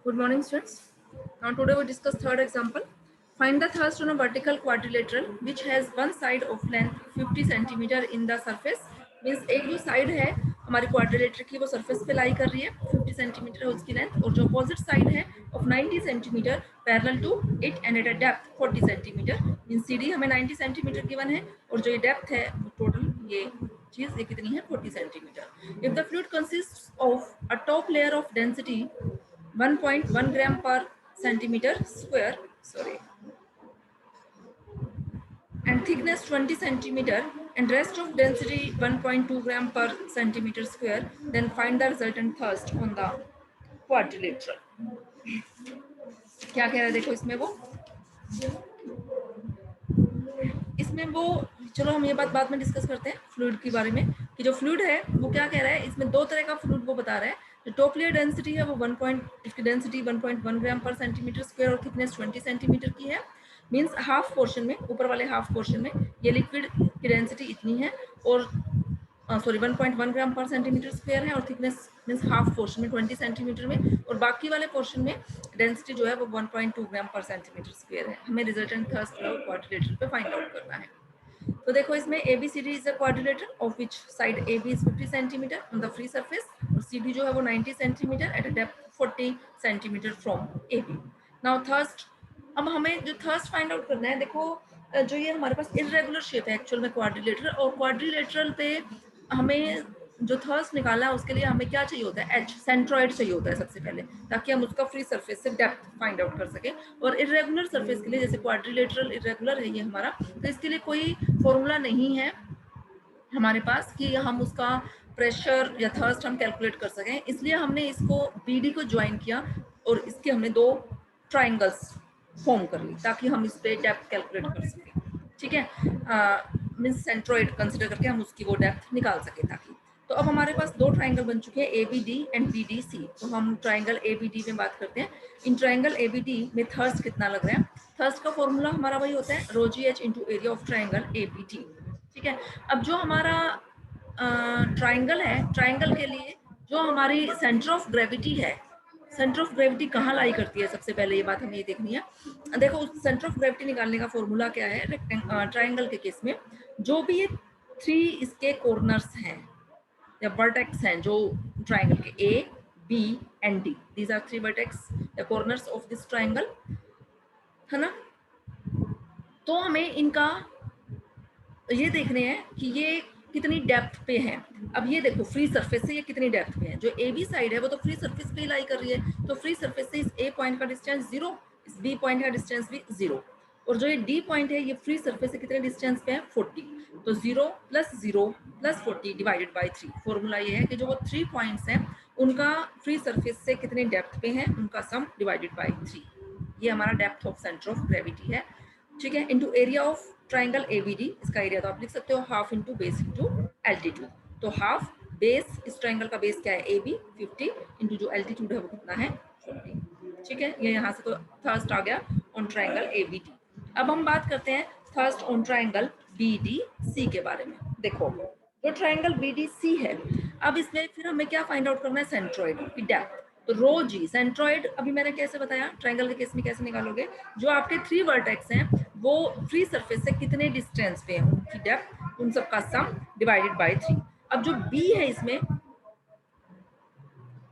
Good morning, students. Now today we discuss third example. Find the thrust on a vertical quadrilateral which has one side of length 50 centimeter in the surface. Means एक जो side है हमारी quadrilateral की वो surface पे लाई कर रही है 50 सेंटीमीटर है उसकी लेंथ, और जो अपोजिट साइड है of 90 centimetre parallel to it and at a depth 40 centimetre. Mean CD हमें 90 सेंटीमीटर गिवन है और जो ये डेप्थ है टोटल ये चीज ये कितनी है 40 centimetre. If the fluid consists of a top layer of density 1.1 gram per centimeter square, and thickness 20 centimeter and rest of density 1.2 gram per centimeter square, then find the resultant thrust on the quadrilateral. क्या कह रहा है देखो इसमें वो चलो हम ये बात बाद में डिस्कस करते हैं फ्लूइड के बारे में कि जो फ्लूइड है वो क्या कह रहा है. इसमें दो तरह का फ्लूइड वो बता रहा है. जो टॉप लेयर डेंसिटी है वो इसकी डेंसिटी 1.1 ग्राम पर सेंटीमीटर स्क्वायर और थिकनेस 20 सेंटीमीटर की है. मींस हाफ पोर्शन में, ऊपर वाले हाफ पोर्शन में ये लिक्विड की डेंसिटी इतनी है और 1.1 ग्राम पर सेंटीमीटर स्क्वायर है और थिकनेस मींस हाफ पोर्शन में 20 सेंटीमीटर में, और बाकी वाले पोर्शन में डेंसिटी जो है वो 1.2 ग्राम पर सेंटीमीटर स्क्वायर है. हमें रिजल्टेंट थ्रस्ट क्वाड्रिलेटरल पे फाइंड आउट करना है. तो देखो इसमें ABCD is a quadrilateral of which side AB is 50 centimetre on the free surface और CD जो है वो 90 centimetre at a depth 40 centimetre from AB. Now thrust, अब हमें जो थर्स्ट फाइंड आउट करना है, देखो जो ये हमारे पास इर्रेगुलर शेप है एक्चुअल में क्वाड्रिलेटरल, और क्वाड्रिलेटरल पे हमें जो थर्स्ट निकालना है उसके लिए हमें क्या चाहिए होता है, H सेंट्रॉइड चाहिए होता है सबसे पहले, ताकि हम उसका फ्री सरफेस से डेप्थ फाइंड आउट कर सके. और इर्रेगुलर सरफेस के लिए, जैसे क्वाड्रिलेटरल इर्रेगुलर है ये हमारा, तो इसके लिए कोई फॉर्मूला नहीं है हमारे पास कि हम उसका प्रेशर या थर्स्ट हम कैलकुलेट कर सकें. इसलिए हमने इसको BD को ज्वाइन किया और इसके हमने दो ट्राइंगल्स फॉर्म कर ली ताकि हम इस पे डेप्थ कैलकुलेट कर सकें. ठीक है, मीन्स सेंट्रॉइड कंसिडर करके हम उसकी वो डेप्थ निकाल सके ताकि. तो अब हमारे पास दो ट्राइंगल बन चुके हैं ABD एंड BDC. तो हम ट्राइंगल ABD में बात करते हैं. इन ट्राइंगल ABD में थर्स्ट कितना लग रहा है. थर्स्ट का फॉर्मूला हमारा वही होता है ρGH into area of triangle ABD. ठीक है, अब जो हमारा ट्राइंगल है, ट्राइंगल के लिए जो हमारी सेंटर ऑफ ग्रेविटी है, सेंटर ऑफ ग्रेविटी कहाँ लाई करती है, सबसे पहले ये बात हमें ये देखनी है. देखो सेंटर ऑफ ग्रेविटी निकालने का फॉर्मूला क्या है ट्राइंगल के केस में. जो भी ये 3 इसके कॉर्नर्स हैं या वर्टेक्स हैं जो ट्राइंगल के A, B and D, these are 3 vertex या कॉर्नर्स ऑफ दिस ट्राइंगल, है ना. तो हमें इनका ये देखने हैं कि ये कितनी डेप्थ पे है. अब ये देखो फ्री सरफेस से ये कितनी डेप्थ पे है. जो AB साइड है वो तो फ्री सरफेस पे ही लाई कर रही है, तो फ्री सरफेस से इस A पॉइंट का डिस्टेंस 0, इस B पॉइंट का डिस्टेंस भी 0, और जो ये D पॉइंट है ये फ्री सरफेस से कितने डिस्टेंस पे है 40. तो 0 + 40 डिवाइडेड बाई 3. फॉर्मूला ये है कि जो वो 3 पॉइंट्स हैं उनका फ्री सरफेस से कितने डेप्थ पे है उनका सम डिवाइडेड बाई 3. ये हमारा depth of centre of gravity है. ठीक है, into area of triangle ABD. इसका एरिया तो आप लिख सकते हो half into base into altitude. तो हाफ बेस, इस ट्राइंगल का बेस क्या है AB 50 इंटू जो एल्टीट्यूड है वो कितना है 40. ठीक है, ये यहाँ से तो थर्स्ट आ गया ऑन ट्राइंगल ABD. अब हम बात करते हैं थर्स्ट ऑन ट्राइंगल BDC के बारे में. देखो जो ट्राइंगल BDC है, अब इसमें फिर हमें क्या फाइंड आउट करना है, सेंट्रॉइड की डेप्थ. तो ρG सेंट्रॉइड अभी मैंने कैसे बताया, ट्राइंगल के केस में कैसे निकालोगे, जो आपके 3 वर्टेक्स हैं वो फ्री सरफेस से कितने डिस्टेंस पे हैं उनकी डेप्थ, उन सबका सम डिवाइडेड बाय 3. अब जो B है इसमें,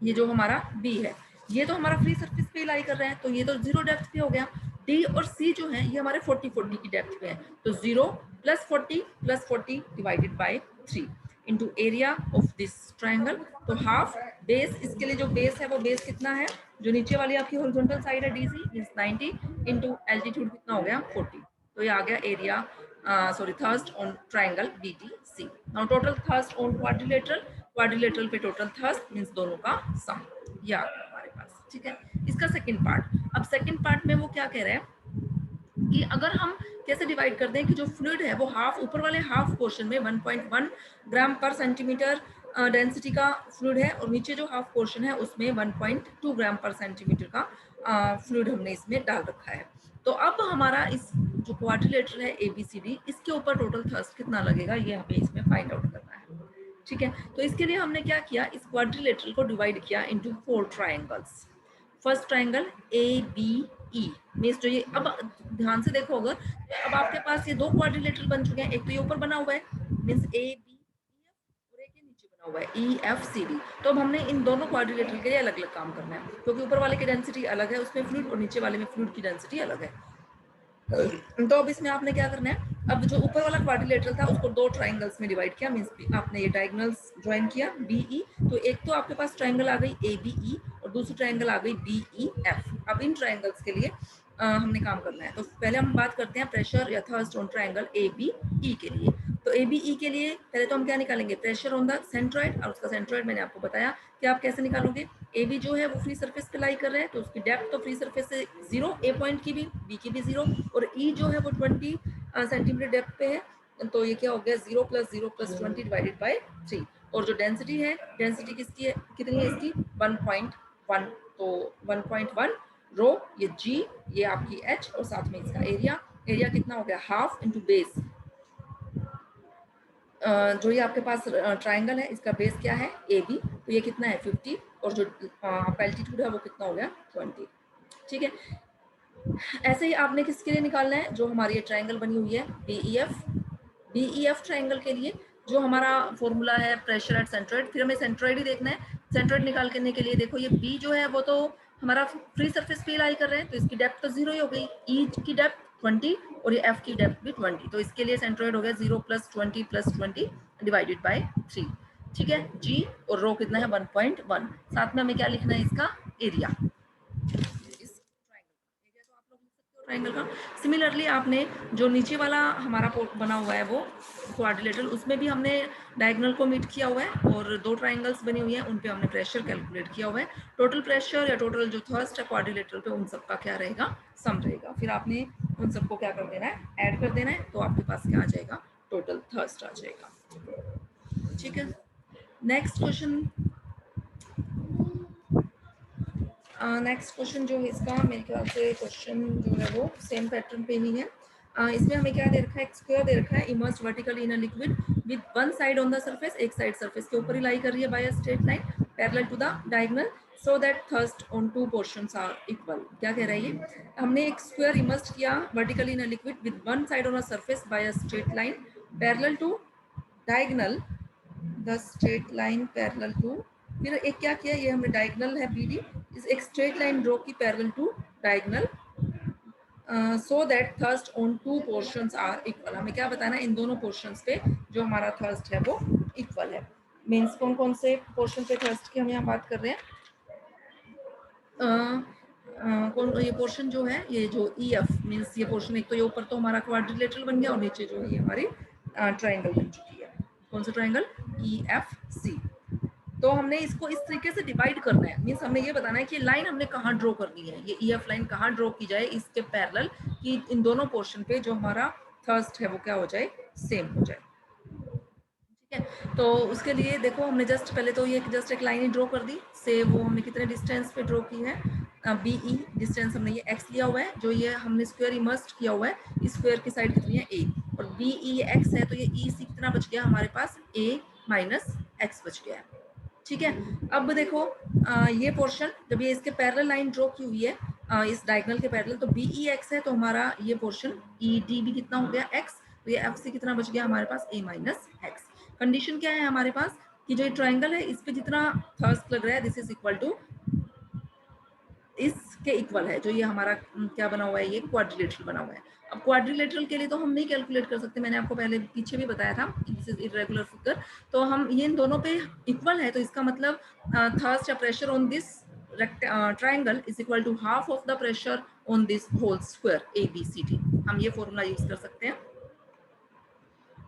ये जो हमारा B है ये तो हमारा फ्री सरफेस पे लाई कर रहा है, तो ये तो 0 डेप्थ पे हो गया. D और C जो है ये हमारे 40 की डेप्थ पे है, तो 0 + 40 divided by 3 into area of this triangle. तो हाफ बेस, इसके लिए जो बेस है वो बेस कितना है, जो नीचे वाली आपकी हॉरिजॉन्टल साइड है DC मींस 90 इंटू एल्टीट्यूड कितना हो गया 40. तो ये आ गया area thrust on triangle BDC. Now total thrust on quadrilateral, quadrilateral पे टोटल थर्स्ट मींस दोनों का सम, ये आ गया हमारे पास. ठीक है, इसका सेकंड पार्ट. अब सेकंड पार्ट में वो क्या कह रहे हैं कि अगर हम कैसे डिवाइड कर दें कि जो फ्लूइड है वो हाफ, ऊपर वाले हाफ पोर्शन में 1.1 ग्राम पर सेंटीमीटर डेंसिटी का फ्लूइड है और नीचे जो हाफ पोर्शन है उसमें 1.2 ग्राम पर सेंटीमीटर का फ्लूइड हमने इसमें डाल रखा है. तो अब हमारा इस जो क्वाड्रिलेटरल है ABCD, इसके ऊपर टोटल थर्स्ट कितना लगेगा ये हमें इसमें फाइंड आउट करना है. ठीक है, तो इसके लिए हमने क्या किया, इस क्वाड्रिलेटरल को डिवाइड किया into 4 triangles. First triangle A B E means जो ये, अब ध्यान से देखो अगर, अब आपके पास ये दो क्वाड्रिलेटरल बन चुके हैं, एक तो ये ऊपर बना हुआ है मीन्स ए बी और एक ये नीचे बना हुआ है ई एफ सी डी। तो अब हमने इन दोनों क्वाड्रिलेटरल के लिए अलग अलग काम करना है, क्योंकि ऊपर वाले की डेंसिटी अलग है उसमें फ्लूइड और नीचे वाले में फ्लूइड की डेंसिटी अलग है। तो अब इसमें आपने क्या करना है, अब जो ऊपर वाला क्वाड्रिलेटरल था उसको दो ट्राइंगल्स में डिवाइड किया मींस आपने ये डायगोनल्स ज्वाइन किया बी ई। तो एक तो आपके पास ट्राइंगल आ गई ए बी ई और दूसरी ट्राइंगल आ गई बी ई एफ। अब इन ट्राइंगल्स के लिए हमने काम करना है। तो पहले हम बात करते हैं प्रेशर या thrust on triangle A B E के लिए। तो ए बी ई के लिए पहले तो हम क्या निकालेंगे, प्रेशर ऑन द सेंट्रॉइड, और उसका सेंट्रॉइड मैंने आपको बताया कि आप कैसे निकालोगे। ए बी जो है वो फ्री सरफेस पे लाई कर रहे हैं तो उसकी डेप्थ तो फ्री सरफेस से 0, ए पॉइंट की भी, बी की भी 0, और ई जो है वो 20 सेंटीमीटर डेप्थ पे है। तो ये क्या हो गया 0 + 0 + 20 डिवाइडेड बाय 3। और जो डेंसिटी है, डेंसिटी किसकी है, कितनी है इसकी 1.1। तो 1.1 रो, ये जी, ये आपकी एच, और साथ में इसका एरिया, एरिया कितना हो गया हाफ इंटू बेस। जो ये आपके पास ट्राइंगल है इसका बेस क्या है ए बी, तो ये कितना है 50, और जो आपका एल्टीट्यूड है वो कितना हो गया 20। ठीक है, ऐसे ही आपने किसके लिए निकालना है, जो हमारी ये ट्राइंगल बनी हुई है बीईएफ, बीईएफ ट्राइंगल के लिए जो हमारा फॉर्मूला है प्रेशर एट सेंट्रोइड, फिर हमें सेंट्रोइड ही देखना है। सेंट्रोइड निकालने के लिए देखो ये बी जो है वो तो हमारा फ्री सरफेस पे लाई कर रहे हैं तो इसकी डेप्थ तो 0 ही हो गई, ई की डेप्थ 20 और ये एफ की डेप्थ भी 20। तो इसके लिए सेंट्रोइड हो गया 0 + 20 + 20 डिवाइडेड बाय 3। ठीक है, जी और रो कितना है 1.1। साथ में हमें क्या लिखना है इसका एरिया, ट्राइंगल का। सिमिलरली आपने जो नीचे वाला हमारा बना हुआ है वो क्वाड्रिलेटरल, उसमें भी हमने डायगोनल को मीट किया हुआ है और दो ट्राइंगल्स बनी हुई हैं उन पे हमने प्रेशर कैलकुलेट किया हुआ है। टोटल प्रेशर या टोटल जो थर्स्ट है क्वाड्रिलेटरल पे उन सबका क्या रहेगा, सम रहेगा। फिर आपने उन सबको क्या कर देना है, ऐड कर देना है, तो आपके पास क्या आ जाएगा, टोटल थर्स्ट आ जाएगा। ठीक है, नेक्स्ट क्वेश्चन, नेक्स्ट क्वेश्चन जो है इसका मेरे ख्याल से क्वेश्चन जो है वो सेम पैटर्न पे ही है। इसमें हमें क्या दे रखा है, एक स्क्वायर दे रखा है, immersed vertically in a liquid with one side on the surface, एक साइड सरफेस के ऊपर ही लाई कर रही है by a straight line parallel to the diagonal so that thrust on two portions are equal. क्या कह रहा है ये, हमने एक स्क्वायर इमर्स्ड किया vertically in a liquid with one side on a surface by a straight line parallel to diagonal, the straight line parallel to, फिर एक क्या किया, ये हमने डायगोनल है बी डी, इस एक स्ट्रेट लाइन ड्रॉ की parallel to diagonal so that thrust on two portions are equal. हमें क्या बताना है, इन दोनों पोर्शंस पे जो हमारा थर्स्ट है वो इक्वल है। मीन्स कौन कौन से पोर्शन पे थर्स्ट की हम यहाँ बात कर रहे हैं, कौन ये पोर्शन जो है, ये जो ई एफ मीन्स ये पोर्शन, एक तो ये ऊपर तो हमारा क्वाड्रिलेटरल बन गया और नीचे जो है ये हमारी ट्राइंगल बन चुकी है। कौन सा ट्राइंगल, ई एफ सी। तो हमने इसको इस तरीके से डिवाइड करना है, मीन्स हमें ये बताना है कि लाइन हमने कहाँ ड्रॉ करनी है, ये ईएफ लाइन कहाँ ड्रॉ की जाए इसके पैरेलल, कि इन दोनों पोर्शन पे जो हमारा थर्स्ट है वो क्या हो जाए, सेम हो जाए। ठीक है, तो उसके लिए देखो हमने जस्ट पहले तो ये जस्ट एक लाइन ही ड्रॉ कर दी, से वो हमने कितने डिस्टेंस पे ड्रॉ की है, बी ई डिस्टेंस हमने ये एक्स लिया हुआ है, जो ये हमने स्क्वायर इमर्स्ड किया हुआ है, इस स्क्वायर की साइड कितनी है ए, और बी ई एक्स है तो ये ई सी कितना बच गया हमारे पास, ए माइनस एक्स बच गया है। ठीक है, अब देखो ये पोर्शन जब ये इसके पैरेलल लाइन ड्रॉ की हुई है इस डायगोनल के पैरेलल, तो बी ई एक्स है तो हमारा ये पोर्शन ई डी भी कितना हो गया एक्स, तो ये एफ से कितना बच गया हमारे पास, ए माइनस एक्स। कंडीशन क्या है हमारे पास कि जो ये ट्राइंगल है इस पे जितना थर्स्ट लग रहा है दिस इज इक्वल टू इसके इक्वल है, जो ये हमारा क्या बना हुआ है, ये क्वाड्रिलेटरल बना हुआ है। अब क्वाड्रिलेटरल के लिए तो हम नहीं कैलकुलेट कर सकते, मैंने आपको पहले पीछे भी बताया था दिस इज इरेगुलर फिगर, तो हम ये इन दोनों पे इक्वल है, तो इसका मतलब थर्स्ट या pressure on this triangle is equal to half of the pressure on this whole square A B C D. हम ये फॉर्मूला यूज कर सकते हैं।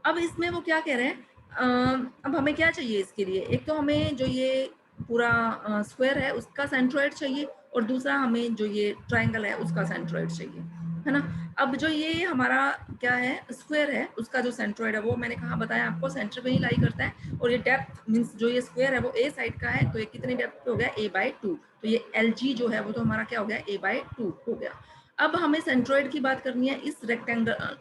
अब इसमें वो क्या कह रहे हैं, अब हमें क्या चाहिए इसके लिए, एक तो हमें जो ये पूरा स्क्वायर है उसका सेंट्रोइड चाहिए, और दूसरा हमें जो ये ट्राइंगल है उसका सेंट्रोइड चाहिए, है ना। अब जो ये हमारा क्या है स्क्वायर है उसका जो सेंट्रोइड है वो मैंने कहा बताया आपको, सेंटर में ही लाई करता है, और ये डेप्थ मीन्स जो ये स्क्वायर है वो ए साइड का है, तो ये कितनी डेप्थ पे हो गया, a/2, तो ये एल जी जो है वो तो हमारा क्या हो गया, a/2 हो गया। अब हमें सेंट्रोइड की बात करनी है इस रेक्टेंगल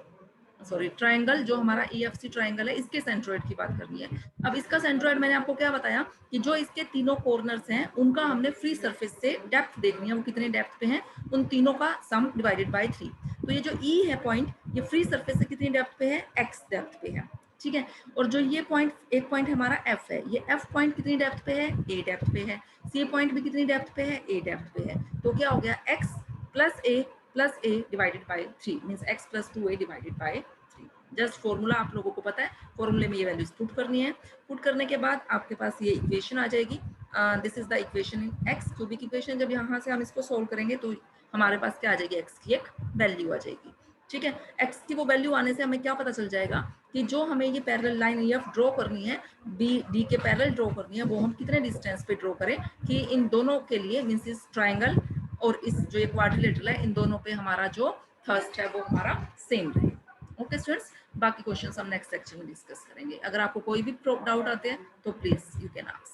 सॉरी ट्रायंगल जो हमारा EFC ट्रायंगल है इसके सेंट्रोइड की बात करनी है। अब इसका सेंट्रोइड मैंने आपको क्या बताया कि जो इसके तीनों कॉर्नर्स हैं उनका हमने फ्री सरफेस से डेप्थ देखनी है, वो कितने डेप्थ पे हैं, उन तीनों का सम डिवाइडेड बाय 3। तो ये जो E है पॉइंट, ये फ्री सरफेस से कितनी डेप्थ पे है, x डेप्थ पे है, ठीक है। और जो ये पॉइंट, एक पॉइंट हमारा F है, ये F पॉइंट कितनी डेप्थ पे है, A डेप्थ पे है। C पॉइंट भी कितनी डेप्थ पे है, A डेप्थ पे है। तो क्या हो गया, x plus a divided by 3 means x plus 2a divided by 3। Just formula आप लोगों को पता है, फॉर्मूले में ये वैल्यूज पुट करनी है। पुट करने के बाद आपके पास ये इक्वेशन आ जाएगी। This is the equation in x cubic equation. जब यहाँ से हम इसको सोल्व करेंगे तो हमारे पास क्या आ जाएगी, x की एक वैल्यू आ जाएगी, ठीक है। x की वो वैल्यू आने से हमें क्या पता चल जाएगा कि जो हमें ये पैरेलल लाइन EF ड्रॉ करनी है, डी के पैरेलल ड्रॉ करनी है, वो हम कितने डिस्टेंस पे ड्रॉ करें कि इन दोनों के लिए मींस इस ट्रायंगल और इस जो ये क्वाड्रिलेटरल है, इन दोनों पे हमारा जो थर्स्ट है वो हमारा सेम रहे। ओके स्टूडेंट्स, बाकी क्वेश्चंस हम नेक्स्ट सेक्शन में डिस्कस करेंगे। अगर आपको कोई भी डाउट आते हैं तो प्लीज यू कैन आस्क।